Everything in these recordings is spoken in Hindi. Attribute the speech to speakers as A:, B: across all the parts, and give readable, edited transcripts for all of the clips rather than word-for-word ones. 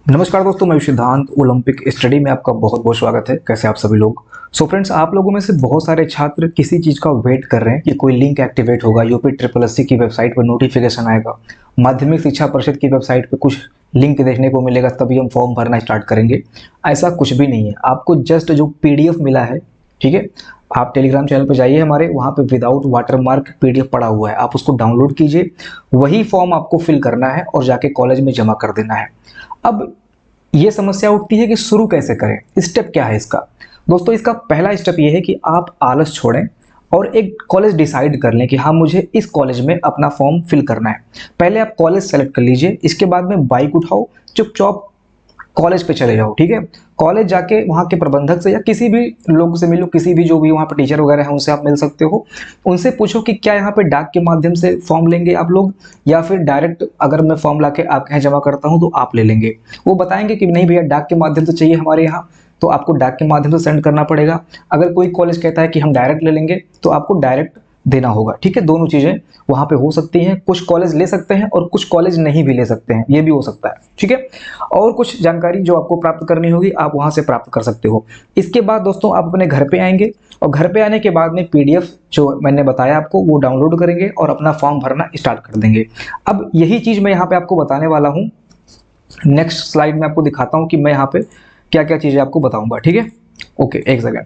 A: नमस्कार दोस्तों, मैं सिद्धांत ओलंपिक स्टडी में आपका बहुत बहुत स्वागत है। कैसे आप सभी लोग। फ्रेंड्स, आप लोगों में से बहुत सारे छात्र किसी चीज़ का वेट कर रहे हैं कि कोई लिंक एक्टिवेट होगा, यूपी ट्रिपल एससी की वेबसाइट पर नोटिफिकेशन आएगा, माध्यमिक शिक्षा परिषद की वेबसाइट पर कुछ लिंक देखने को मिलेगा, तभी हम फॉर्म भरना स्टार्ट करेंगे। ऐसा कुछ भी नहीं है। आपको जस्ट जो PDF मिला है, ठीक है, आप टेलीग्राम चैनल पर जाइए हमारे, वहाँ पे विदाउट वाटरमार्क PDF पड़ा हुआ है, आप उसको डाउनलोड कीजिए। वही फॉर्म आपको फिल करना है और जाके कॉलेज में जमा कर देना है। अब ये समस्या उठती है कि शुरू कैसे करें, स्टेप क्या है इसका। दोस्तों, इसका पहला स्टेप ये है कि आप आलस छोड़ें और एक कॉलेज डिसाइड कर लें कि हाँ, मुझे इस कॉलेज में अपना फॉर्म फिल करना है। पहले आप कॉलेज सेलेक्ट कर लीजिए, इसके बाद में बाइक उठाओ, चुपचाप कॉलेज पे चले जाओ। ठीक है, कॉलेज जाके वहाँ के प्रबंधक से या किसी भी लोग से मिलो, किसी भी जो भी वहाँ पर टीचर वगैरह हैं उनसे आप मिल सकते हो। उनसे पूछो कि क्या यहाँ पे डाक के माध्यम से फॉर्म लेंगे आप लोग, या फिर डायरेक्ट अगर मैं फॉर्म लाके आपके यहाँ जमा करता हूँ तो आप ले लेंगे। वो बताएंगे कि नहीं भैया, डाक के माध्यम से चाहिए हमारे यहाँ, तो आपको डाक के माध्यम से सेंड करना पड़ेगा। अगर कोई कॉलेज कहता है कि हम डायरेक्ट ले लेंगे, तो आपको डायरेक्ट देना होगा। ठीक है, दोनों चीज़ें वहाँ पे हो सकती हैं। कुछ कॉलेज ले सकते हैं और कुछ कॉलेज नहीं भी ले सकते हैं, ये भी हो सकता है। ठीक है, और कुछ जानकारी जो आपको प्राप्त करनी होगी आप वहाँ से प्राप्त कर सकते हो। इसके बाद दोस्तों, आप अपने घर पे आएंगे और घर पे आने के बाद में PDF जो मैंने बताया आपको वो डाउनलोड करेंगे और अपना फॉर्म भरना स्टार्ट कर देंगे। अब यही चीज़ मैं यहाँ पे आपको बताने वाला हूँ। नेक्स्ट स्लाइड में आपको दिखाता हूँ कि मैं यहाँ पे क्या क्या चीज़ें आपको बताऊँगा। ठीक है, ओके, एक सेकेंड।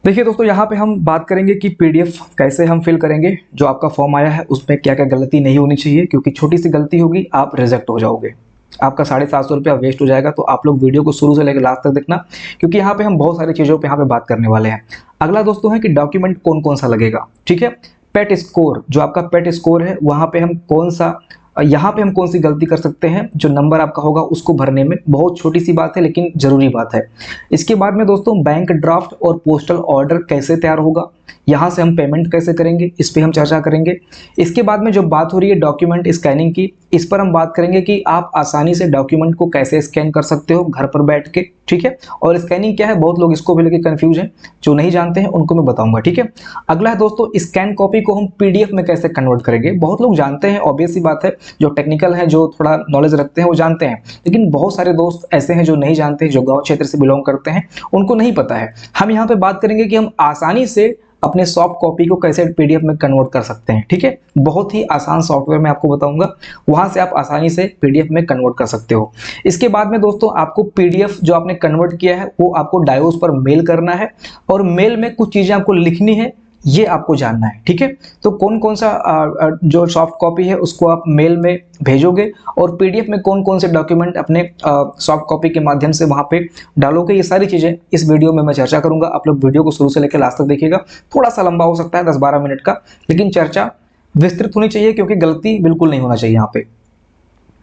A: देखिए दोस्तों, यहाँ पे हम बात करेंगे कि PDF कैसे हम फिल करेंगे। जो आपका फॉर्म आया है उसमें क्या क्या गलती नहीं होनी चाहिए, क्योंकि छोटी सी गलती होगी आप रिजेक्ट हो जाओगे, आपका 750 रुपया वेस्ट हो जाएगा। तो आप लोग वीडियो को शुरू से लेकर लास्ट तक देखना, क्योंकि यहाँ पे हम बहुत सारी चीज़ों पे यहाँ पे बात करने वाले हैं। अगला दोस्तों है कि डॉक्यूमेंट कौन कौन सा लगेगा। ठीक है, पेट स्कोर, जो आपका पेट स्कोर है वहाँ पे हम कौन सा, यहाँ पे हम कौन सी गलती कर सकते हैं। जो नंबर आपका होगा उसको भरने में, बहुत छोटी सी बात है लेकिन जरूरी बात है। इसके बाद में दोस्तों, बैंक ड्राफ्ट और पोस्टल ऑर्डर कैसे तैयार होगा, यहाँ से हम पेमेंट कैसे करेंगे, इस पे हम चर्चा करेंगे। इसके बाद में जो बात हो रही है डॉक्यूमेंट स्कैनिंग की, इस पर हम बात करेंगे कि आप आसानी से डॉक्यूमेंट को कैसे स्कैन कर सकते हो घर पर बैठ के। ठीक है, और स्कैनिंग क्या है, बहुत लोग इसको भी लेके कंफ्यूज हैं, जो नहीं जानते हैं उनको मैं बताऊंगा। ठीक है, अगला है दोस्तों, स्कैन कॉपी को हम PDF में कैसे कन्वर्ट करेंगे। बहुत लोग जानते हैं, ऑब्वियस सी बात है, जो टेक्निकल है, जो थोड़ा नॉलेज रखते हैं वो जानते हैं, लेकिन बहुत सारे दोस्त ऐसे हैं जो नहीं जानते, जो गाँव क्षेत्र से बिलोंग करते हैं, उनको नहीं पता है। हम यहाँ पे बात करेंगे कि हम आसानी से अपने सॉफ्ट कॉपी को कैसे PDF में कन्वर्ट कर सकते हैं। ठीक है, बहुत ही आसान सॉफ्टवेयर मैं आपको बताऊंगा, वहां से आप आसानी से PDF में कन्वर्ट कर सकते हो। इसके बाद में दोस्तों, आपको PDF जो आपने कन्वर्ट किया है वो आपको डायोस पर मेल करना है, और मेल में कुछ चीजें आपको लिखनी है, ये आपको जानना है। ठीक है, तो कौन कौन सा जो सॉफ्ट कॉपी है उसको आप मेल में भेजोगे, और PDF में कौन कौन से डॉक्यूमेंट अपने सॉफ्ट कॉपी के माध्यम से वहां पे डालोगे, ये सारी चीजें इस वीडियो में मैं चर्चा करूंगा। आप लोग वीडियो को शुरू से लेकर लास्ट तक देखिएगा। थोड़ा सा लंबा हो सकता है, 10-12 मिनट का, लेकिन चर्चा विस्तृत होनी चाहिए, क्योंकि गलती बिल्कुल नहीं होना चाहिए यहाँ पे।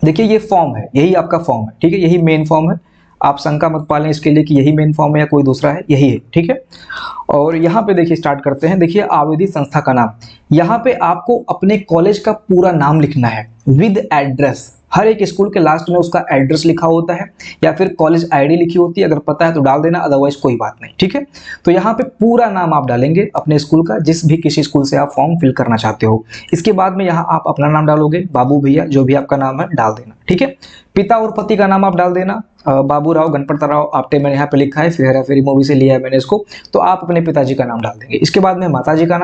A: देखिए, ये फॉर्म है, यही आपका फॉर्म है। ठीक है, यही मेन फॉर्म है, आप शंका मत पालें इसके लिए कि यही मेन फॉर्म है या कोई दूसरा है, यही है। ठीक है, और यहाँ पे देखिए स्टार्ट करते हैं। देखिए, आवेदी संस्था का नाम, यहाँ पे आपको अपने कॉलेज का पूरा नाम लिखना है विद एड्रेस। हर एक स्कूल के लास्ट में उसका एड्रेस लिखा होता है, या फिर कॉलेज ID लिखी होती है, अगर पता है तो डाल देना, अदरवाइज कोई बात नहीं। ठीक है, तो यहाँ पे पूरा नाम आप डालेंगे अपने स्कूल का, जिस भी किसी स्कूल से आप फॉर्म फिल करना चाहते हो। इसके बाद में यहाँ आप अपना नाम डालोगे, बाबू भैया जो भी आपका नाम है डाल देना। ठीक है, पिता और पति का नाम आप डाल देना, बाबू राव गणपत राव आपटे मैंने यहाँ पे लिखा है, फिर हेरा फेरी मूवी से लिया है मैंने इसको, तो आप अपने पिताजी का नाम डाल देंगे। इसके बाद में माताजी का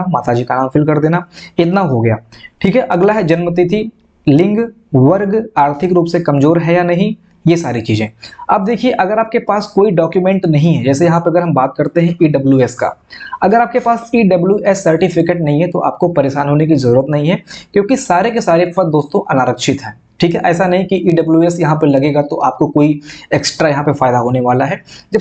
A: नाम फिल कर देना। इतना हो गया। ठीक है, अगला है जन्म तिथि, लिंग, वर्ग, आर्थिक रूप से कमजोर है या नहीं, ये सारी चीजें। अब देखिए, अगर आपके पास कोई डॉक्यूमेंट नहीं है, जैसे यहाँ पे अगर हम बात करते हैं EWS का, अगर आपके पास EWS सर्टिफिकेट नहीं है तो आपको परेशान होने की जरूरत नहीं है, क्योंकि सारे के सारे पद दोस्तों अनारक्षित हैं। ठीक है, ऐसा नहीं कि EWS यहाँ पे लगेगा तो आपको कोई एक्स्ट्रा यहाँ पे फायदा होने वाला है। जब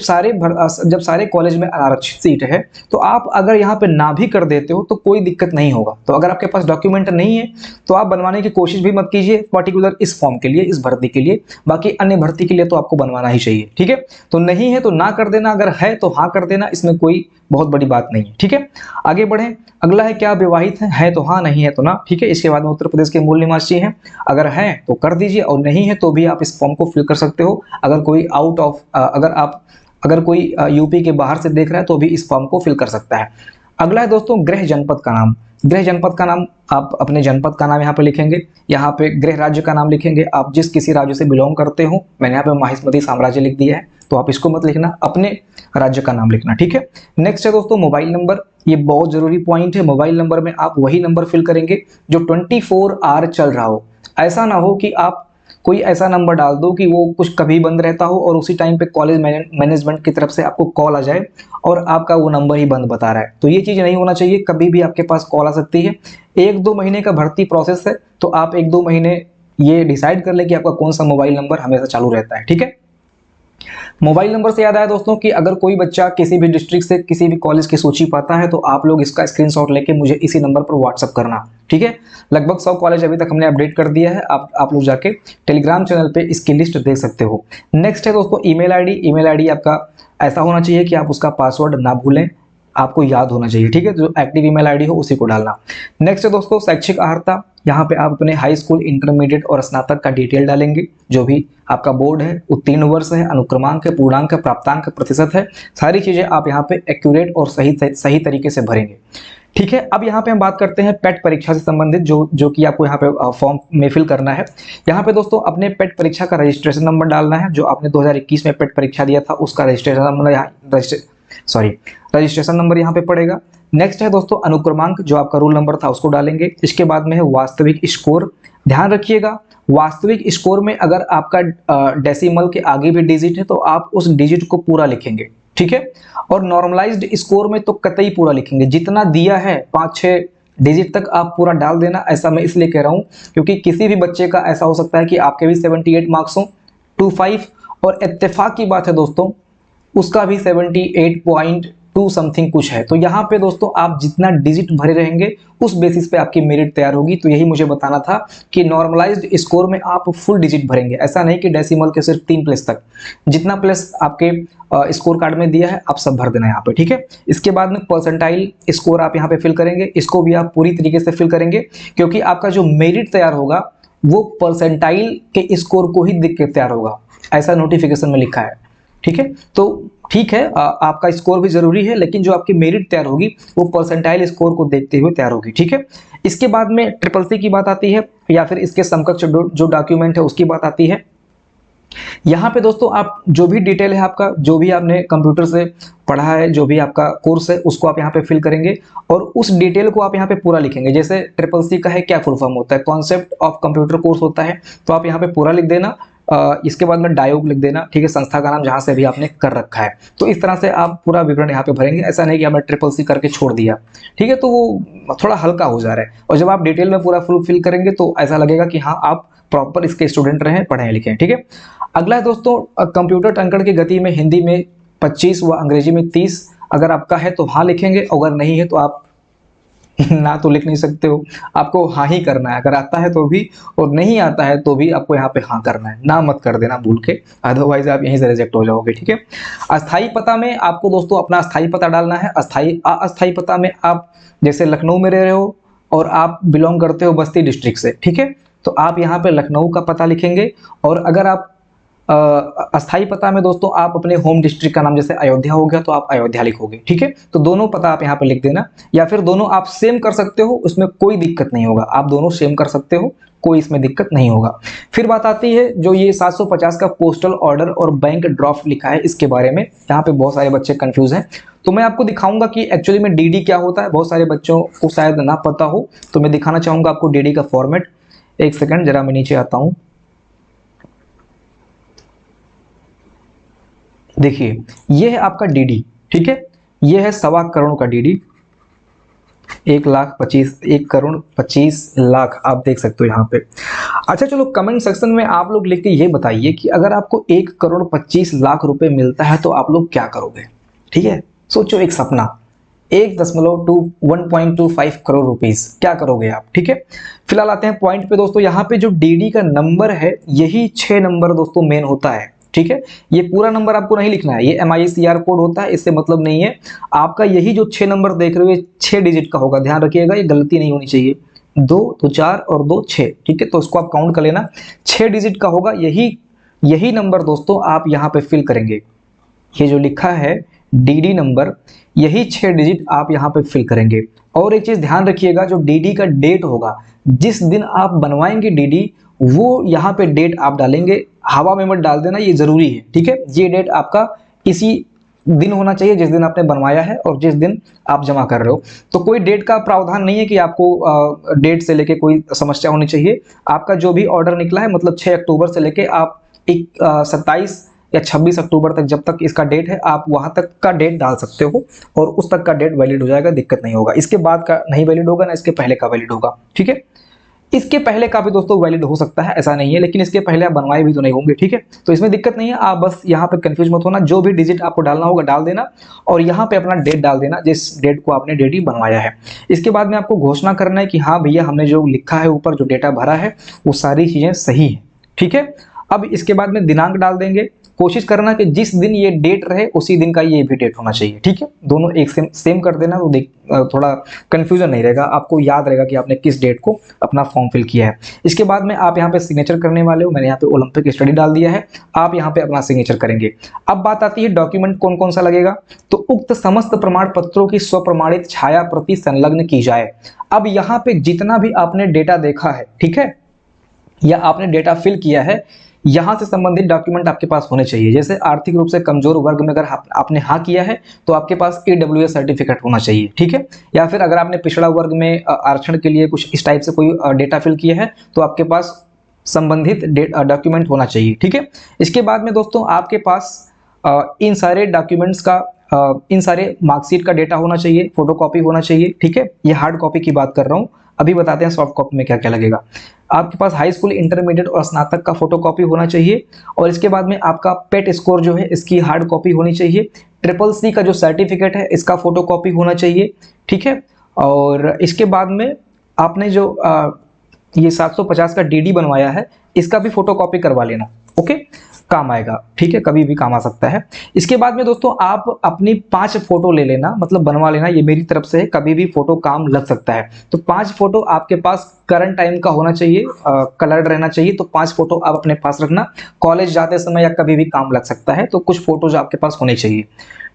A: सारे कॉलेज में अनारक्षित सीट है, तो आप अगर यहाँ पे ना भी कर देते हो तो कोई दिक्कत नहीं होगा। तो अगर आपके पास डॉक्यूमेंट नहीं है तो आप बनवाने की कोशिश भी मत कीजिए, पर्टिकुलर इस फॉर्म के लिए, इस भर्ती के लिए। बाकी अन्य भर्ती के लिए तो आपको बनवाना ही चाहिए। ठीक है, तो नहीं है तो ना कर देना, अगर है तो हाँ कर देना, इसमें कोई बहुत बड़ी बात नहीं है। ठीक है, आगे बढ़े। अगला है, क्या विवाहित है तो हाँ, नहीं है तो ना। ठीक है, इसके बाद में उत्तर प्रदेश के मूल निवासी हैं, अगर हैं तो कर दीजिए, और नहीं है तो भी आप इस फॉर्म को फिल कर सकते हो। अगर कोई अगर कोई यूपी के बाहर से देख रहा है तो भी इस फॉर्म को फिल कर सकता है। अगला है दोस्तों गृह जनपद का नाम। गृह जनपद का नाम आप अपने जनपद का नाम यहाँ पे लिखेंगे, यहाँ पे गृह राज्य का नाम लिखेंगे, आप जिस किसी राज्य से बिलोंग करते हो। मैंने यहाँ पे माहिष्मती साम्राज्य लिख दिया है, तो आप इसको मत लिखना, अपने राज्य का नाम लिखना, ठीक है। नेक्स्ट है दोस्तों मोबाइल नंबर, ये बहुत जरूरी पॉइंट है। मोबाइल नंबर में आप वही नंबर फिल करेंगे जो 24 आवर चल रहा हो। ऐसा ना हो कि आप कोई ऐसा नंबर डाल दो कि वो कुछ कभी बंद रहता हो और उसी टाइम पे कॉलेज मैनेजमेंट की तरफ से आपको कॉल आ जाए और आपका वो नंबर ही बंद बता रहा है। तो ये चीज़ नहीं होना चाहिए, कभी भी आपके पास कॉल आ सकती है। 1-2 महीने का भर्ती प्रोसेस है, तो आप 1-2 महीने ये डिसाइड कर ले कि आपका कौन सा मोबाइल नंबर हमेशा चालू रहता है, ठीक है। मोबाइल नंबर से याद आया दोस्तों कि अगर कोई बच्चा किसी भी डिस्ट्रिक्ट से किसी भी कॉलेज की सूची पाता है तो आप लोग इसका स्क्रीनशॉट लेके मुझे इसी नंबर पर व्हाट्सअप करना, ठीक है। लगभग 100 कॉलेज अभी तक हमने अपडेट कर दिया है, आप लोग जाके टेलीग्राम चैनल पे इसकी लिस्ट देख सकते हो। नेक्स्ट है दोस्तों ईमेल आईडी। ईमेल आईडी आपका ऐसा होना चाहिए कि आप उसका पासवर्ड ना भूलें, आपको याद होना चाहिए, ठीक है। जो एक्टिव ईमेल आईडी हो उसी को डालना। नेक्स्ट है दोस्तों शैक्षिक अर्हता। यहाँ पे आप अपने हाई स्कूल, इंटरमीडिएट और स्नातक का डिटेल डालेंगे, जो भी आपका बोर्ड है, उत्तीर्ण वर्ष है, अनुक्रमांक है, पूर्णांक है, प्राप्तांक प्रतिशत है, सारी चीजें आप यहाँ पे एक्यूरेट और सही तरीके से भरेंगे, ठीक है। अब यहाँ पे हम बात करते हैं पेट परीक्षा से संबंधित, जो कि आपको यहाँ पे फॉर्म में फिल करना है। यहाँ पे दोस्तों अपने पेट परीक्षा का रजिस्ट्रेशन नंबर डालना है, जो आपने 2021 में पेट परीक्षा दिया था उसका रजिस्ट्रेशन नंबर यहाँ पे पड़ेगा। नेक्स्ट है दोस्तों अनुक्रमांक, जो आपका रोल नंबर था उसको डालेंगे। इसके बाद में है वास्तविक स्कोर। ध्यान रखिएगा वास्तविक स्कोर में अगर आपका डेसिमल के आगे भी डिजिट है तो आप उस डिजिट को पूरा लिखेंगे, ठीक है। और नॉर्मलाइज्ड स्कोर में तो कतई पूरा लिखेंगे, जितना दिया है 5-6 डिजिट तक आप पूरा डाल देना। ऐसा मैं इसलिए कह रहा हूं क्योंकि किसी भी बच्चे का ऐसा हो सकता है कि आपके भी 78 मार्क्स हो 25, और इत्तेफाक की बात है दोस्तों उसका भी 78.2 समथिंग कुछ है। तो यहाँ पे दोस्तों आप जितना डिजिट भरे रहेंगे उस बेसिस पे आपकी मेरिट तैयार होगी। तो यही मुझे बताना था कि नॉर्मलाइज्ड स्कोर में आप फुल डिजिट भरेंगे, ऐसा नहीं कि डेसिमल के सिर्फ 3 प्लस तक, जितना प्लस आपके स्कोर कार्ड में दिया है आप सब भर देना यहाँ पे, ठीक है। इसके बाद में परसेंटाइल स्कोर आप यहाँ पे फिल करेंगे, इसको भी आप पूरी तरीके से फिल करेंगे क्योंकि आपका जो मेरिट तैयार होगा वो परसेंटाइल के स्कोर को ही देख के तैयार होगा, ऐसा नोटिफिकेशन में लिखा है, ठीक है। तो ठीक है आपका स्कोर भी जरूरी है, लेकिन जो आपकी मेरिट तैयार होगी वो परसेंटाइल स्कोर को देखते हुए तैयार होगी, ठीक है। इसके बाद में CCC की बात आती है या फिर इसके समकक्ष जो डॉक्यूमेंट है उसकी बात आती है। यहाँ पे दोस्तों आप जो भी डिटेल है आपका, जो भी आपने कंप्यूटर से पढ़ा है, जो भी आपका कोर्स है उसको आप यहाँ पे फिल करेंगे और उस डिटेल को आप यहाँ पे पूरा लिखेंगे। जैसे CCC का है क्या फुल फॉर्म होता है, कॉन्सेप्ट ऑफ कंप्यूटर कोर्स होता है, तो आप यहाँ पे पूरा लिख देना। इसके बाद में डायोग लिख देना, ठीक है, संस्था का नाम जहां से भी आपने कर रखा है। तो इस तरह से आप पूरा विवरण यहाँ पे भरेंगे, ऐसा नहीं कि आपने CCC करके छोड़ दिया, ठीक है, तो वो थोड़ा हल्का हो जा रहा है। और जब आप डिटेल में पूरा फुल फिल करेंगे तो ऐसा लगेगा कि हाँ आप प्रॉपर इसके स्टूडेंट रहे, पढ़े लिखे, ठीक है। अगला है दोस्तों कंप्यूटर टंकण की गति में हिंदी में 25 व अंग्रेजी में 30, अगर आपका है तो हाँ लिखेंगे, अगर नहीं है तो आप ना तो लिख नहीं सकते हो, आपको हाँ ही करना है। अगर आता है तो भी और नहीं आता है तो भी आपको यहाँ पे हाँ करना है, ना मत कर देना भूल के, अदरवाइज आप यहीं से रिजेक्ट हो जाओगे, ठीक है। अस्थाई पता में आपको दोस्तों अपना अस्थाई पता डालना है। अस्थाई पता में आप जैसे लखनऊ में रह रहे हो और आप बिलोंग करते हो बस्ती डिस्ट्रिक्ट से, ठीक है, तो आप यहाँ पे लखनऊ का पता लिखेंगे। और अगर आप अस्थाई पता में दोस्तों आप अपने होम डिस्ट्रिक्ट का नाम जैसे अयोध्या हो गया तो आप अयोध्या लिखोगे, ठीक है। तो दोनों पता आप यहाँ पे लिख देना, या फिर दोनों आप सेम कर सकते हो, उसमें कोई दिक्कत नहीं होगा, आप दोनों सेम कर सकते हो, कोई इसमें दिक्कत नहीं होगा। फिर बात आती है जो ये 750 का पोस्टल ऑर्डर और बैंक ड्राफ्ट लिखा है, इसके बारे में यहाँ पे बहुत सारे बच्चे कंफ्यूज हैं, तो मैं आपको दिखाऊंगा कि एक्चुअली में डीडी क्या होता है। बहुत सारे बच्चों को शायद ना पता हो, तो मैं दिखाना चाहूंगा आपको डीडी का फॉर्मेट। एक सेकंड जरा मैं नीचे आता हूं, देखिए ये है आपका डीडी, ठीक है, ये है 1.25 करोड़ का डीडी, 1 करोड़ 25 लाख आप देख सकते हो यहाँ पे। अच्छा चलो कमेंट सेक्शन में आप लोग लिख के ये बताइए कि अगर आपको 1 करोड़ 25 लाख रुपए मिलता है तो आप लोग क्या करोगे, ठीक है। सोचो एक सपना, 1.25 करोड़ रुपीस, क्या करोगे आप, ठीक है। फिलहाल आते हैं पॉइंट पे दोस्तों। यहाँ पे जो डीडी का नंबर है यही 6 नंबर दोस्तों मेन होता है, ठीक है। ये पूरा नंबर आपको नहीं लिखना है, ये MICR कोड होता है, इससे मतलब नहीं है। आपका यही जो 6 नंबर देख रहे हो 6 डिजिट का होगा, ध्यान रखिएगा, ये गलती नहीं होनी चाहिए। 2 तो 4 और 2 6, ठीक है, तो इसको आप काउंट कर लेना, 6 डिजिट का होगा। यही नंबर दोस्तों आप यहाँ पे फिल करेंगे। ये जो लिखा है डीडी नंबर, यही 6 डिजिट आप यहाँ पे फिल करेंगे। और एक चीज ध्यान रखिएगा, जो डीडी का डेट होगा, जिस दिन आप बनवाएंगे डीडी, वो यहाँ पे डेट आप डालेंगे, हवा में मत डाल देना, ये जरूरी है, ठीक है। ये डेट आपका इसी दिन होना चाहिए जिस दिन आपने बनवाया है और जिस दिन आप जमा कर रहे हो। तो कोई डेट का प्रावधान नहीं है कि आपको डेट से लेके कोई समस्या होनी चाहिए। आपका जो भी ऑर्डर निकला है, मतलब 6 अक्टूबर से लेके आप 27 या 26 अक्टूबर तक, जब तक इसका डेट है, आप वहां तक का डेट डाल सकते हो और उस तक का डेट वैलिड हो जाएगा, दिक्कत नहीं होगा। इसके बाद का नहीं वैलिड होगा, ना इसके पहले का वैलिड होगा, ठीक है। इसके पहले का भी दोस्तों वैलिड हो सकता है, ऐसा नहीं है, लेकिन इसके पहले आप बनवाए भी तो नहीं होंगे, ठीक है। तो इसमें दिक्कत नहीं है, आप बस यहाँ पे कंफ्यूज मत होना, जो भी डिजिट आपको डालना होगा डाल देना और यहाँ पे अपना डेट डाल देना, जिस डेट को आपने डेट ही बनवाया है। इसके बाद में आपको घोषणा करना है कि हाँ भैया, हमने जो लिखा है ऊपर, जो डेटा भरा है, वो सारी चीजें सही है, ठीक है। अब इसके बाद में दिनांक डाल देंगे। कोशिश करना कि जिस दिन ये डेट रहे उसी दिन का ये भी डेट होना चाहिए, ठीक है। दोनों एक सेम कर देना, तो थोड़ा कंफ्यूजन नहीं रहेगा, आपको याद रहेगा कि आपने किस डेट को अपना फॉर्म फिल किया है। इसके बाद में आप यहाँ पे सिग्नेचर करने वाले हो, मैंने यहाँ पे ओलंपिक स्टडी डाल दिया है, आप यहाँ पे अपना सिग्नेचर करेंगे। अब बात आती है डॉक्यूमेंट कौन कौन सा लगेगा। तो उक्त समस्त प्रमाण पत्रों की स्वप्रमाणित छाया प्रति संलग्न की जाए। अब यहाँ पे जितना भी आपने डेटा देखा है, ठीक है, या आपने डेटा फिल किया है, यहां से संबंधित डॉक्यूमेंट आपके पास होने चाहिए। जैसे आर्थिक रूप से कमजोर वर्ग में अगर आपने हाँ किया है तो आपके पास EWS सर्टिफिकेट होना चाहिए, ठीक है। या फिर अगर आपने पिछड़ा वर्ग में आरक्षण के लिए कुछ इस टाइप से कोई डेटा फिल किया है तो आपके पास संबंधित डॉक्यूमेंट होना चाहिए, ठीक है। इसके बाद में दोस्तों आपके पास इन सारे डॉक्यूमेंट्स का, इन सारे मार्कशीट का डेटा होना चाहिए, फोटोकॉपी होना चाहिए, ठीक है। ये हार्ड कॉपी की बात कर रहा हूँ, अभी बताते हैं सॉफ्ट कॉपी में क्या क्या लगेगा। आपके पास हाई स्कूल, इंटरमीडिएट और स्नातक का फोटोकॉपी होना चाहिए। और इसके बाद में आपका पेट स्कोर जो है, इसकी हार्ड कॉपी होनी चाहिए। CCC का जो सर्टिफिकेट है, इसका फोटोकॉपी होना चाहिए, ठीक है। और इसके बाद में आपने जो ये 750 का DD बनवाया है, इसका भी फोटोकॉपी करवा लेना, ओके, काम आएगा, ठीक है, कभी भी काम आ सकता है। इसके बाद में दोस्तों आप अपनी 5 फोटो ले लेना, मतलब बनवा लेना, ये मेरी तरफ से है, कभी भी फोटो काम लग सकता है। तो 5 फोटो आपके पास करंट टाइम का होना चाहिए, कलर्ड रहना चाहिए। तो 5 फोटो आप अपने पास रखना, कॉलेज जाते समय या कभी भी काम लग सकता है, तो कुछ फोटोज आपके पास होने चाहिए,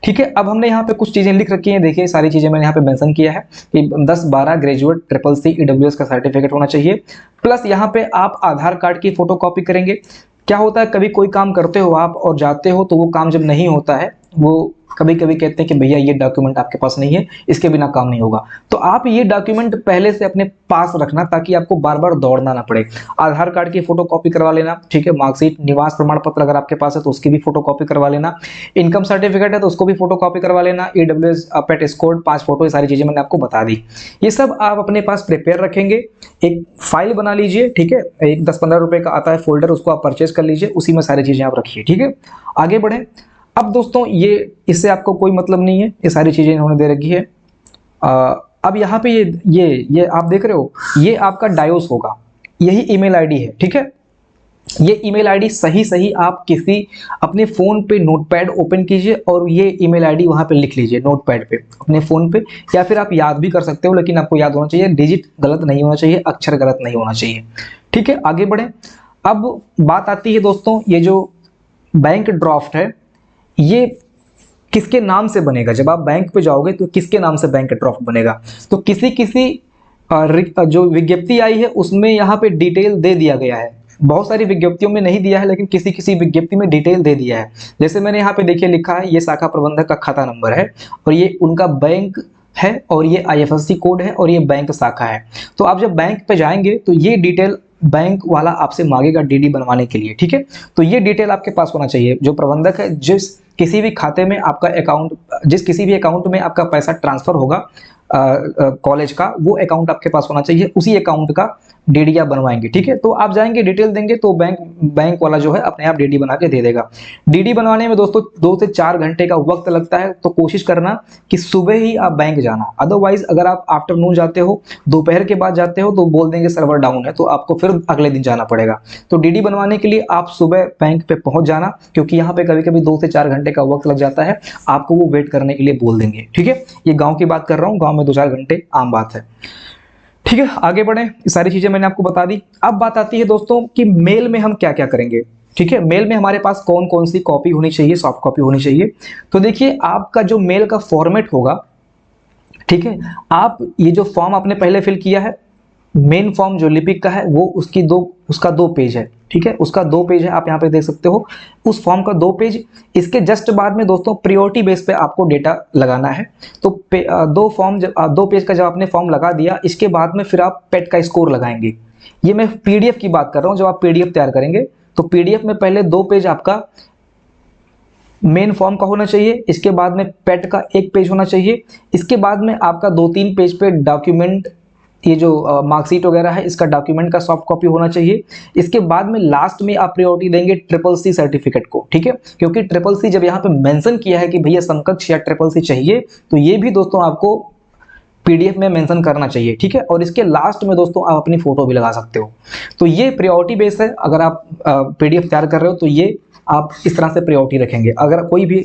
A: ठीक है। अब हमने यहाँ पे कुछ चीजें लिख रखी हैं, देखिए सारी चीजें मैंने यहाँ पे मेंशन किया है कि 10-12 ग्रेजुएट CCC EWS का सर्टिफिकेट होना चाहिए। प्लस यहाँ पे आप आधार कार्ड की फोटोकॉपी करेंगे। क्या होता है, कभी कोई काम करते हो आप और जाते हो तो वो काम जब नहीं होता है, वो कभी कभी कहते हैं कि भैया ये डॉक्यूमेंट आपके पास नहीं है, इसके बिना काम नहीं होगा। तो आप ये डॉक्यूमेंट पहले से अपने पास रखना ताकि आपको बार बार दौड़ना ना पड़े। आधार कार्ड की फोटोकॉपी करवा लेना, ठीक है। मार्कशीट, निवास प्रमाण पत्र अगर आपके पास है तो उसकी भी फोटोकॉपी करवा लेना। इनकम सर्टिफिकेट है तो उसको भी फोटोकॉपी करवा लेना। EWS पेट स्कोर 5 फोटो, ये सारी चीजें मैंने आपको बता दी। ये सब आप अपने पास प्रिपेयर रखेंगे, एक फाइल बना लीजिए, ठीक है। एक 10-15 रुपए का आता है फोल्डर, उसको आप परचेज कर लीजिए, उसी में सारी चीजें आप रखिए, ठीक है। आगे बढ़े। अब दोस्तों ये इससे आपको कोई मतलब नहीं है, ये सारी चीजें इन्होंने दे रखी है। अब यहाँ पे ये आप देख रहे हो, ये आपका डायोस होगा, यही ईमेल आईडी है, ठीक है। ये ईमेल आईडी सही आप किसी अपने फोन पे नोटपैड ओपन कीजिए और ये ईमेल आईडी वहां पे लिख लीजिए नोटपैड पे अपने फोन पे, या फिर आप याद भी कर सकते हो, लेकिन आपको याद होना चाहिए, डिजिट गलत नहीं होना चाहिए, अक्षर गलत नहीं होना चाहिए, ठीक है। आगे बढ़े। अब बात आती है दोस्तों, ये जो बैंक ड्राफ्ट है, ये किसके नाम से बनेगा। जब आप बैंक पे जाओगे तो किसके नाम से बैंक ड्राफ्ट बनेगा, तो किसी जो विज्ञप्ति आई है उसमें यहाँ पे डिटेल दे दिया गया है। बहुत सारी विज्ञप्तियों में नहीं दिया है, लेकिन किसी विज्ञप्ति में डिटेल दे दिया है। जैसे मैंने यहाँ पे देखिए लिखा है, ये शाखा प्रबंधक का खाता नंबर है और ये उनका बैंक है और ये IFSC कोड है और ये बैंक शाखा है। तो आप जब बैंक पे जाएंगे तो ये डिटेल बैंक वाला आपसे मांगेगा DD बनवाने के लिए, ठीक है। तो ये डिटेल आपके पास होना चाहिए। जो प्रबंधक है, जिस किसी भी खाते में आपका अकाउंट, जिस किसी भी अकाउंट में आपका पैसा ट्रांसफर होगा कॉलेज का, वो अकाउंट आपके पास होना चाहिए, उसी अकाउंट का DD आप बनवाएंगे, ठीक है। तो आप जाएंगे, डिटेल देंगे तो बैंक वाला जो है अपने आप DD बना के दे देगा। DD बनवाने में दोस्तों 2 से 4 घंटे का वक्त लगता है, तो कोशिश करना कि सुबह ही आप बैंक जाना। अदरवाइज अगर आप आफ्टरनून जाते हो, दोपहर के बाद जाते हो, तो बोल देंगे सर्वर डाउन है, तो आपको फिर अगले दिन जाना पड़ेगा। तो DD बनवाने के लिए आप सुबह बैंक पे पहुंच जाना, क्योंकि यहाँ पे कभी कभी 2 से 4 घंटे का वक्त लग जाता है, आपको वो वेट करने के लिए बोल देंगे, ठीक है। ये गाँव की बात कर रहा हूँ, गाँव में 2-4 घंटे आम बात है, ठीक है। आगे बढ़े, सारी चीजें मैंने आपको बता दी। अब बात आती है दोस्तों कि मेल में हम क्या क्या करेंगे। ठीक है, मेल में हमारे पास कौन कौन सी कॉपी होनी चाहिए, सॉफ्ट कॉपी होनी चाहिए। तो देखिए आपका जो मेल का फॉर्मेट होगा, ठीक है, आप ये जो फॉर्म आपने पहले फिल किया है, मेन फॉर्म जो लिपिक का है, वो उसका 2 पेज है, ठीक है, उसका 2 पेज है, आप यहाँ पे देख सकते हो उस फॉर्म का 2 पेज। इसके जस्ट बाद में दोस्तों प्रायोरिटी बेस पे आपको डेटा लगाना है। तो 2 पेज का जब आपने फॉर्म लगा दिया, इसके बाद में फिर आप पेट का स्कोर लगाएंगे। ये मैं पीडीएफ की बात कर रहा हूँ, जब आप पीडीएफ तैयार करेंगे तो पीडीएफ में पहले 2 पेज आपका मेन फॉर्म का होना चाहिए, इसके बाद में पेट का 1 पेज होना चाहिए, इसके बाद में आपका 2-3 पेज पे डॉक्यूमेंट, ये जो मार्कशीट वगैरह है इसका डॉक्यूमेंट का सॉफ्ट कॉपी होना चाहिए। इसके बाद में लास्ट में आप प्रायोरिटी देंगे CCC सर्टिफिकेट को, ठीक है, क्योंकि CCC जब यहाँ पे मेंशन किया है कि भैया समकक्ष या CCC चाहिए, तो ये भी दोस्तों आपको पीडीएफ में मेंशन करना चाहिए, ठीक है। और इसके लास्ट में दोस्तों आप अपनी फोटो भी लगा सकते हो। तो ये प्रायोरिटी बेस है, अगर आप पीडीएफ तैयार कर रहे हो तो ये आप इस तरह से प्रायोरिटी रखेंगे। अगर कोई भी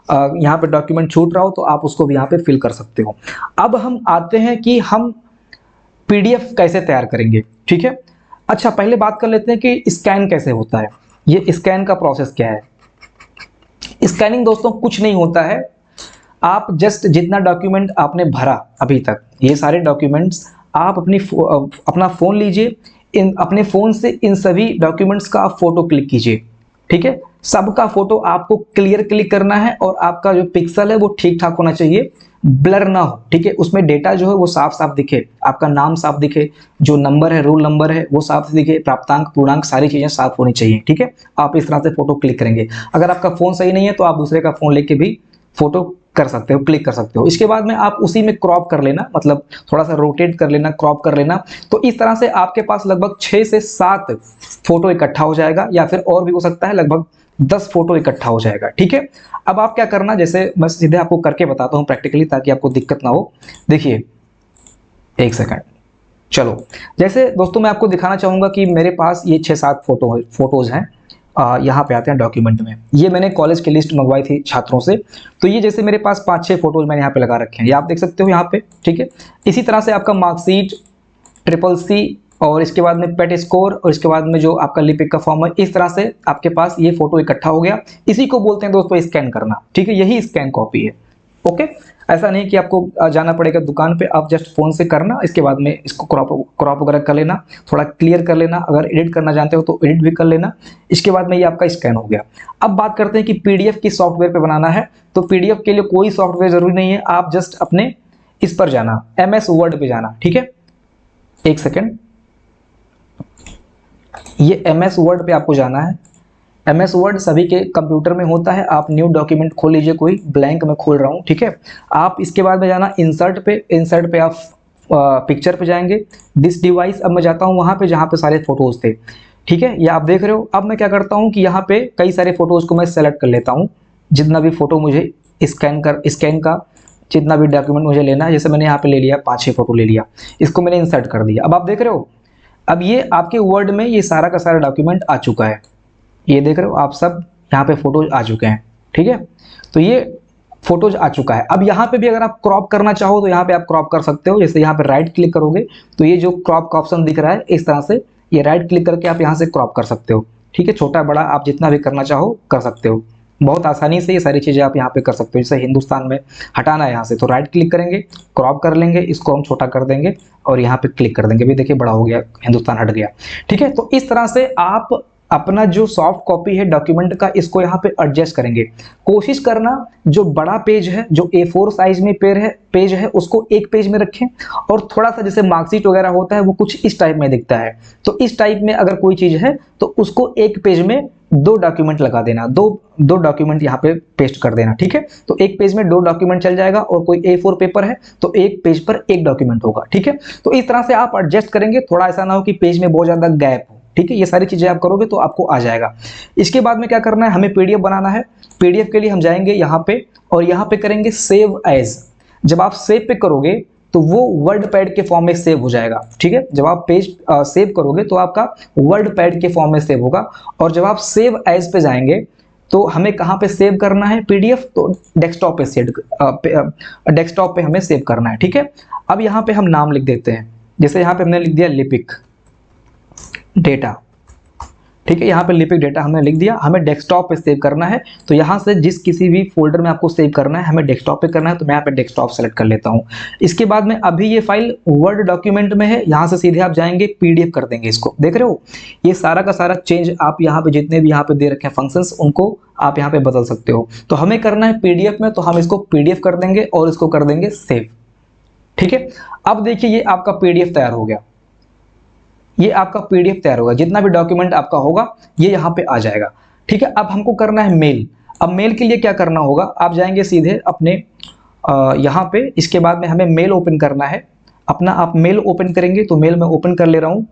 A: यहाँ पे डॉक्यूमेंट छूट रहा हो तो आप उसको भी यहाँ पे फिल कर सकते हो। अब हम आते हैं कि हम पीडीएफ कैसे तैयार करेंगे, ठीक है। अच्छा, पहले बात कर लेते हैं कि स्कैन कैसे होता है। ये स्कैन का प्रोसेस क्या है। स्कैनिंग दोस्तों कुछ नहीं होता है, आप जस्ट जितना डॉक्यूमेंट आपने भरा अभी तक, ये सारे डॉक्यूमेंट्स आप अपना फ़ोन लीजिए, अपने फ़ोन से इन सभी डॉक्यूमेंट्स का आप फोटो क्लिक कीजिए, ठीक है। सबका फोटो आपको क्लियर क्लिक करना है और आपका जो पिक्सल है वो ठीक ठाक होना चाहिए, ब्लर ना हो, ठीक है। उसमें डेटा जो है वो साफ साफ दिखे, आपका नाम साफ दिखे, जो नंबर है, रोल नंबर है वो साफ दिखे, प्राप्तांक, पूर्णांक, सारी चीज़ें साफ होनी चाहिए, ठीक है। आप इस तरह से फोटो क्लिक करेंगे। अगर आपका फ़ोन सही नहीं है तो आप दूसरे का फ़ोन लेके भी फोटो कर सकते हो, क्लिक कर सकते हो। इसके बाद में आप उसी में क्रॉप कर लेना, मतलब थोड़ा सा रोटेट कर लेना, क्रॉप कर लेना। तो इस तरह से आपके पास लगभग 6 से 7 फोटो इकट्ठा हो जाएगा, या फिर और भी हो सकता है, लगभग 10 फोटो इकट्ठा हो जाएगा, ठीक है। अब आप क्या करना, जैसे मैं सीधे आपको करके बताता हूं प्रैक्टिकली, ताकि आपको दिक्कत ना हो। देखिए 1 सेकंड, चलो। जैसे दोस्तों मैं आपको दिखाना चाहूंगा कि मेरे पास ये 6-7 फोटोज हैं। यहाँ पे आते हैं डॉक्यूमेंट में। ये मैंने कॉलेज की लिस्ट मंगवाई थी छात्रों से, तो ये जैसे मेरे पास 5-6 फोटोज मैंने यहाँ पे लगा रखे हैं, ये आप देख सकते हो यहाँ पे, ठीक है। इसी तरह से आपका मार्कशीट, CCC, और इसके बाद में पेट स्कोर, और इसके बाद में जो आपका लिपिक का फॉर्म है, इस तरह से आपके पास ये फोटो इकट्ठा हो गया। इसी को बोलते हैं दोस्तों स्कैन करना, ठीक है। यही स्कैन कॉपी है, ओके। ऐसा नहीं कि आपको जाना पड़ेगा दुकान पे, आप जस्ट फोन से करना, इसके बाद में इसको क्रॉप वगैरह कर लेना, थोड़ा क्लियर कर लेना, अगर एडिट करना जानते हो तो एडिट भी कर लेना। इसके बाद में ये आपका स्कैन हो गया। अब बात करते हैं कि पीडीएफ किस सॉफ्टवेयर पे बनाना है। तो पीडीएफ के लिए कोई सॉफ्टवेयर जरूरी नहीं है, आप जस्ट अपने इस पर जाना, MS वर्ड पे जाना, ठीक है। 1 सेकेंड, ये MS वर्ड पे आपको जाना है। MS वर्ड सभी के कंप्यूटर में होता है। आप न्यू डॉक्यूमेंट खोल लीजिए, कोई ब्लैंक में खोल रहा हूँ, ठीक है। आप इसके बाद में जाना इंसर्ट पे आप पिक्चर पे जाएंगे, दिस डिवाइस। अब मैं जाता हूँ वहाँ पे जहाँ पे सारे फोटोज थे, ठीक है, ये आप देख रहे हो। अब मैं क्या करता हूँ कि यहाँ पे कई सारे फोटोज को मैं सेलेक्ट कर लेता हूँ, जितना भी फोटो मुझे स्कैन का जितना भी डॉक्यूमेंट मुझे लेना है। जैसे मैंने यहाँ पे ले लिया 5-6 फोटो ले लिया, इसको मैंने इंसर्ट कर दिया। अब आप देख रहे हो, अब ये आपके वर्ड में ये सारा का सारा डॉक्यूमेंट आ चुका है, ये देख रहे हो आप सब, यहाँ पे फोटोज आ चुके हैं, ठीक है। तो ये फोटोज आ चुका है। अब यहाँ पे भी अगर आप क्रॉप करना चाहो तो यहाँ पे आप क्रॉप कर सकते हो। जैसे यहाँ पे राइट क्लिक करोगे तो ये जो क्रॉप का ऑप्शन दिख रहा है, इस तरह से ये राइट क्लिक करके आप यहाँ से क्रॉप कर सकते हो, ठीक है। छोटा बड़ा आप जितना भी करना चाहो कर सकते हो, बहुत आसानी से ये सारी चीज़ें आप यहाँ पे कर सकते हो। जैसे हिंदुस्तान में हटाना है यहाँ से, तो राइट क्लिक करेंगे, क्रॉप कर लेंगे, इसको हम छोटा कर देंगे और यहाँ पे क्लिक कर देंगे, भी देखिए बड़ा हो गया, हिंदुस्तान हट गया, ठीक है। तो इस तरह से आप अपना जो सॉफ्ट कॉपी है डॉक्यूमेंट का, इसको यहाँ पे एडजस्ट करेंगे। कोशिश करना जो बड़ा पेज है, जो A4 साइज में पेज है उसको एक पेज में रखें, और थोड़ा सा जैसे मार्कशीट वगैरह होता है वो कुछ इस टाइप में दिखता है, तो इस टाइप में अगर कोई चीज है तो उसको एक पेज में 2 डॉक्यूमेंट लगा देना, दो डॉक्यूमेंट यहाँ पे पेस्ट कर देना, ठीक है। तो एक पेज में 2 डॉक्यूमेंट चल जाएगा, और कोई A4 पेपर है तो एक पेज पर 1 डॉक्यूमेंट होगा, ठीक है। तो इस तरह से आप एडजस्ट करेंगे, थोड़ा ऐसा ना हो कि पेज में बहुत ज्यादा गैप हो, ठीक है। ये सारी चीजें आप करोगे तो आपको आ जाएगा। इसके बाद में क्या करना है, हमें पीडीएफ बनाना है। पीडीएफ के लिए हम जाएंगे यहाँ पे, और यहाँ पे करेंगे सेव एज। जब आप सेव पे करोगे तो वो वर्ड पैड के फॉर्म में सेव हो जाएगा, ठीक है। जब आप पेज सेव करोगे तो आपका वर्ड पैड के फॉर्म में सेव होगा। और जब आप सेव एज पे जाएंगे तो हमें कहाँ पे सेव करना है पीडीएफ, तो डेस्कटॉप पे हमें सेव करना है, ठीक है। अब यहाँ पे हम नाम लिख देते हैं, जैसे यहाँ पे हमने लिख दिया लिपिक डेटा, ठीक है, यहाँ पे लिपिक डेटा हमने लिख दिया, हमें डेस्कटॉप पे सेव करना है। तो यहाँ से जिस किसी भी फोल्डर में आपको सेव करना है, हमें डेस्कटॉप पे करना है, तो मैं यहाँ पे डेस्कटॉप सेलेक्ट कर लेता हूँ। इसके बाद में अभी ये फाइल वर्ड डॉक्यूमेंट में है, यहाँ से सीधे आप जाएंगे पीडीएफ कर देंगे इसको। देख रहे हो, ये सारा का सारा चेंज आप यहाँ पे जितने भी यहाँ पे दे रखे हैं फंक्शंस, उनको आप यहाँ पे बदल सकते हो। तो हमें करना है पीडीएफ में, तो हम इसको पीडीएफ कर देंगे और इसको कर देंगे सेव। ठीक है, अब देखिए ये आपका पीडीएफ तैयार हो गया, ये आपका पीडीएफ तैयार होगा, जितना भी डॉक्यूमेंट आपका होगा ये यहाँ पे आ जाएगा। ठीक है, अब हमको करना है मेल। अब मेल के लिए क्या करना होगा, आप जाएंगे सीधे अपने यहाँ पे, इसके बाद में हमें मेल ओपन करना है अपना। आप मेल ओपन करेंगे, तो मेल मैं ओपन कर ले रहा हूँ,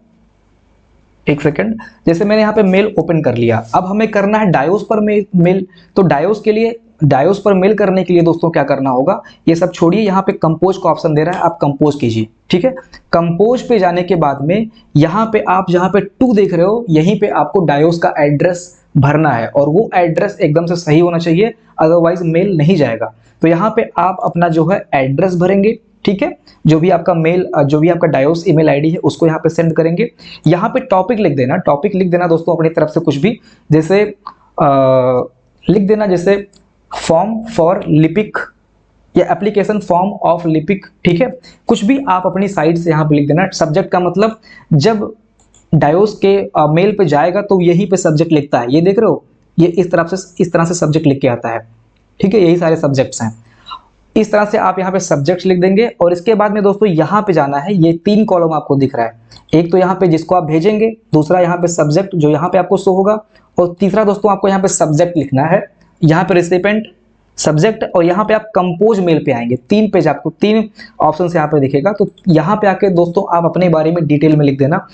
A: एक सेकंड। जैसे मैंने यहाँ पे मेल ओपन कर लिया, अब हमें करना है डायोस पर मेल। तो डायोस के लिए, डायोस पर मेल करने के लिए दोस्तों क्या करना होगा, ये सब छोड़िए, यहाँ पे कंपोज का ऑप्शन दे रहा है, आप कंपोज कीजिए। ठीक है, कंपोज पे जाने के बाद में यहाँ पे आप जहाँ पे 2 देख रहे हो, यहीं पे आपको डायोस का एड्रेस भरना है, और वो एड्रेस एकदम से सही होना चाहिए, अदरवाइज मेल नहीं जाएगा। तो यहाँ पे आप अपना जो है एड्रेस भरेंगे। ठीक है, जो भी आपका मेल, जो भी आपका डायोस ईमेल आईडी है उसको यहाँ पे सेंड करेंगे। यहाँ पे टॉपिक लिख देना, टॉपिक लिख देना दोस्तों अपनी तरफ से कुछ भी, जैसे लिख देना जैसे फॉर्म फॉर लिपिक या एप्लीकेशन फॉर्म ऑफ लिपिक। ठीक है, कुछ भी आप अपनी साइड से यहाँ पे लिख देना। सब्जेक्ट का मतलब जब डायोस के मेल पे जाएगा तो यहीं पे सब्जेक्ट लिखता है, ये देख रहे हो, ये इस तरह से सब्जेक्ट लिख के आता है। ठीक है, यही सारे सब्जेक्ट्स हैं। इस तरह से आप यहाँ पे सब्जेक्ट्स लिख देंगे, और इसके बाद में दोस्तों यहाँ पे जाना है, ये 3 कॉलम आपको दिख रहा है, एक तो यहाँ पे जिसको आप भेजेंगे, दूसरा यहाँ पे सब्जेक्ट जो यहाँ पे आपको शो होगा, और तीसरा दोस्तों आपको यहाँ पे सब्जेक्ट लिखना है, यहाँ पे रिसिपेंट सब्जेक्ट, और यहाँ पे आप कंपोज मेल पे आएंगे। 3 पेज आपको 3 ऑप्शन यहाँ पे दिखेगा। तो यहाँ पे आके दोस्तों आप अपने बारे में डिटेल में लिख देना,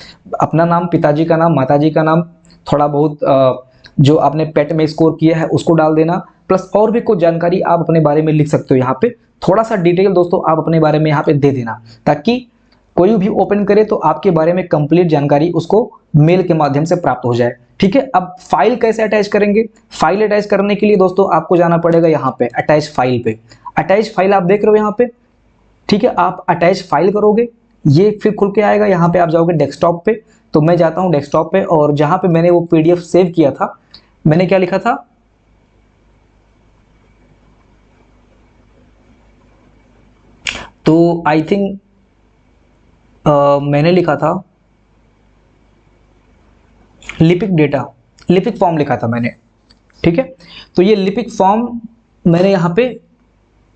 A: अपना नाम, पिताजी का नाम, माताजी का नाम, थोड़ा बहुत जो आपने पेट में स्कोर किया है उसको डाल देना, प्लस और भी कुछ जानकारी आप अपने बारे में लिख सकते हो। यहाँ पे थोड़ा सा डिटेल दोस्तों आप अपने बारे में यहाँ पे दे देना, ताकि कोई भी ओपन करे तो आपके बारे में कंप्लीट जानकारी उसको मेल के माध्यम से प्राप्त हो जाए। ठीक है, अब फाइल कैसे अटैच करेंगे, फाइल अटैच करने के लिए दोस्तों आपको जाना पड़ेगा यहाँ पे अटैच फाइल पे। अटैच फाइल आप देख रहे हो यहाँ पे। ठीक है, आप अटैच फाइल करोगे, ये फिर खुल के आएगा, यहाँ पे आप जाओगे डेस्कटॉप पे। तो मैं जाता हूँ डेस्कटॉप पे, और जहाँ पे मैंने वो पीडीएफ सेव किया था, मैंने क्या लिखा था, तो आई थिंक मैंने लिखा था लिपिक डेटा, लिपिक फॉर्म लिखा था मैंने। ठीक है, तो ये लिपिक फॉर्म मैंने यहाँ पे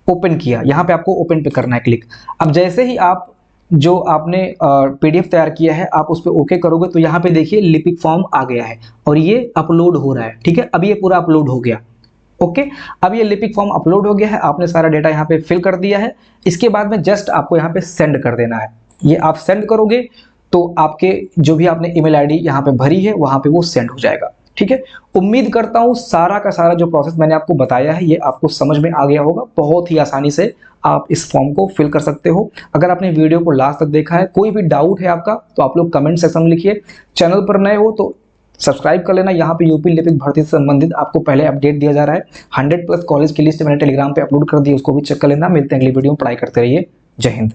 A: ओपन किया, यहाँ पे आपको ओपन पे करना है क्लिक। अब जैसे ही आप जो आपने पीडीएफ तैयार किया है आप उस पर ओके करोगे, तो यहाँ पे देखिए लिपिक फॉर्म आ गया है और ये अपलोड हो रहा है। ठीक है, अब ये पूरा अपलोड हो गया। ओके, अब ये लिपिक फॉर्म अपलोड हो गया है, आपने सारा डेटा यहाँ पे फिल कर दिया है। इसके बाद में जस्ट आपको यहाँ पे सेंड कर देना है। ये आप सेंड करोगे तो आपके जो भी आपने ईमेल आईडी यहाँ पे भरी है वहां पे वो सेंड हो जाएगा। ठीक है, उम्मीद करता हूँ सारा का सारा जो प्रोसेस मैंने आपको बताया है ये आपको समझ में आ गया होगा। बहुत ही आसानी से आप इस फॉर्म को फिल कर सकते हो। अगर आपने वीडियो को लास्ट तक देखा है, कोई भी डाउट है आपका तो आप लोग कमेंट सेक्शन में लिखिए। चैनल पर नए हो तो सब्सक्राइब कर लेना, यहाँ पे यूपी लिपिक भर्ती से संबंधित आपको पहले अपडेट दिया जा रहा है। 100+ कॉलेज की लिस्ट मैंने टेलीग्राम पे अपलोड कर दी, उसको भी चेक कर लेना। मिलते हैं अगली वीडियो में, पढ़ाई करते रहिए। जय हिंद।